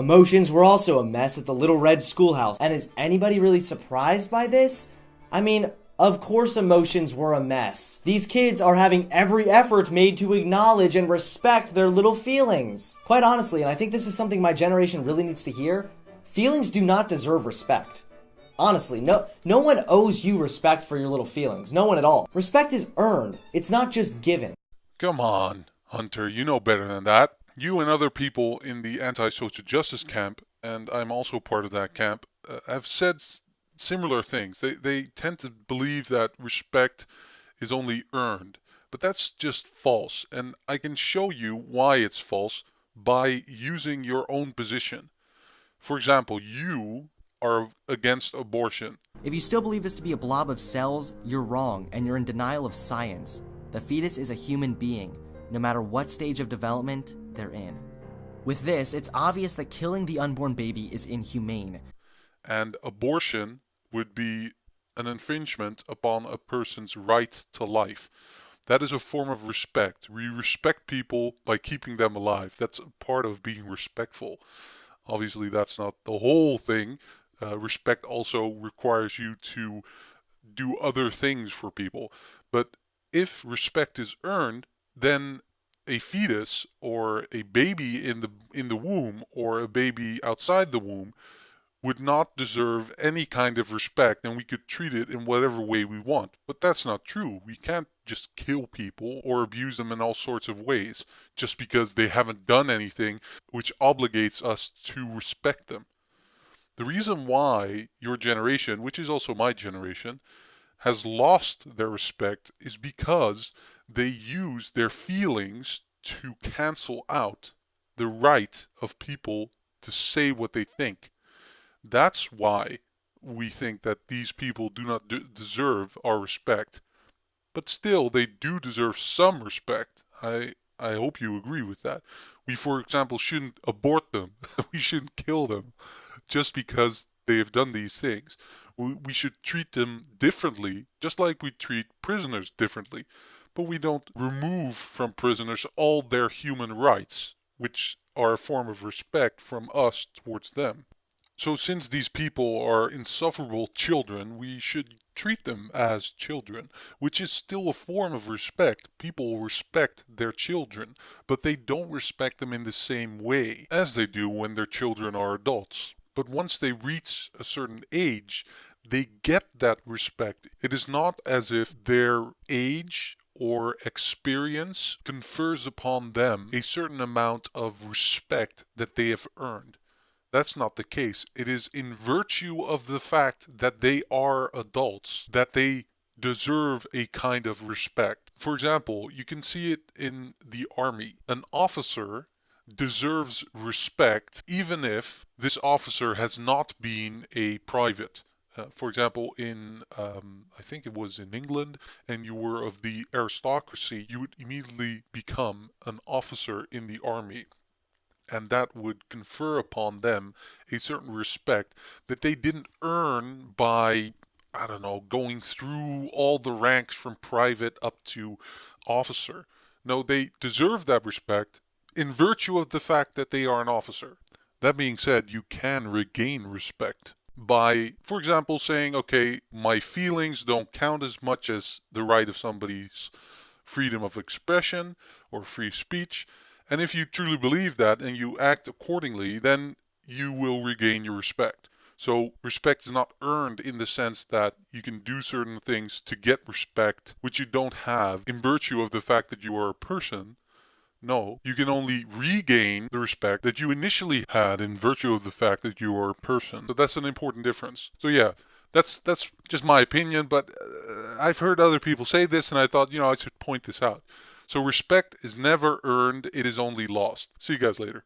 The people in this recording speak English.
Emotions were also a mess at the Little Red Schoolhouse. And is anybody really surprised by this? I mean, of course emotions were a mess. These kids are having every effort made to acknowledge and respect their little feelings. Quite honestly, and I think this is something my generation really needs to hear, feelings do not deserve respect. Honestly, no one owes you respect for your little feelings. No one at all. Respect is earned. It's not just given. Come on, Hunter, you know better than that. You and other people in the anti-social justice camp, and I'm also part of that camp, have said similar things. They tend to believe that respect is only earned, but that's just false. And I can show you why it's false by using your own position. For example, you are against abortion. If you still believe this to be a blob of cells, you're wrong, and you're in denial of science. The fetus is a human being, no matter what stage of development they're in. With this, it's obvious that killing the unborn baby is inhumane. And abortion would be an infringement upon a person's right to life. That is a form of respect. We respect people by keeping them alive. That's a part of being respectful. Obviously, that's not the whole thing. Respect also requires you to do other things for people. But if respect is earned, then a fetus or a baby in the womb or a baby outside the womb would not deserve any kind of respect, and we could treat it in whatever way we want. But that's not true. We can't just kill people or abuse them in all sorts of ways just because they haven't done anything which obligates us to respect them. The reason why your generation, which is also my generation, has lost their respect is because they use their feelings to cancel out the right of people to say what they think. That's why we think that these people do not deserve our respect. But still, they do deserve some respect. I hope you agree with that. We, for example, shouldn't abort them. We shouldn't kill them just because they have done these things. We should treat them differently, just like we treat prisoners differently. But we don't remove from prisoners all their human rights, which are a form of respect from us towards them. So since these people are insufferable children, we should treat them as children, which is still a form of respect. People respect their children, but they don't respect them in the same way as they do when their children are adults. But once they reach a certain age, they get that respect. It is not as if their age or experience confers upon them a certain amount of respect that they have earned. That's not the case. It is in virtue of the fact that they are adults that they deserve a kind of respect. For example, you can see it in the army. An officer deserves respect even if this officer has not been a private. For example, I think it was in England, and you were of the aristocracy, you would immediately become an officer in the army. And that would confer upon them a certain respect that they didn't earn by, I don't know, going through all the ranks from private up to officer. No, they deserve that respect in virtue of the fact that they are an officer. That being said, you can regain respect by, for example, saying, okay, my feelings don't count as much as the right of somebody's freedom of expression or free speech. And if you truly believe that and you act accordingly, then you will regain your respect. So respect is not earned in the sense that you can do certain things to get respect, which you don't have in virtue of the fact that you are a person. No, you can only regain the respect that you initially had in virtue of the fact that you are a person. So that's an important difference. So yeah, that's just my opinion, but I've heard other people say this and I thought, I should point this out. So respect is never earned, it is only lost. See you guys later.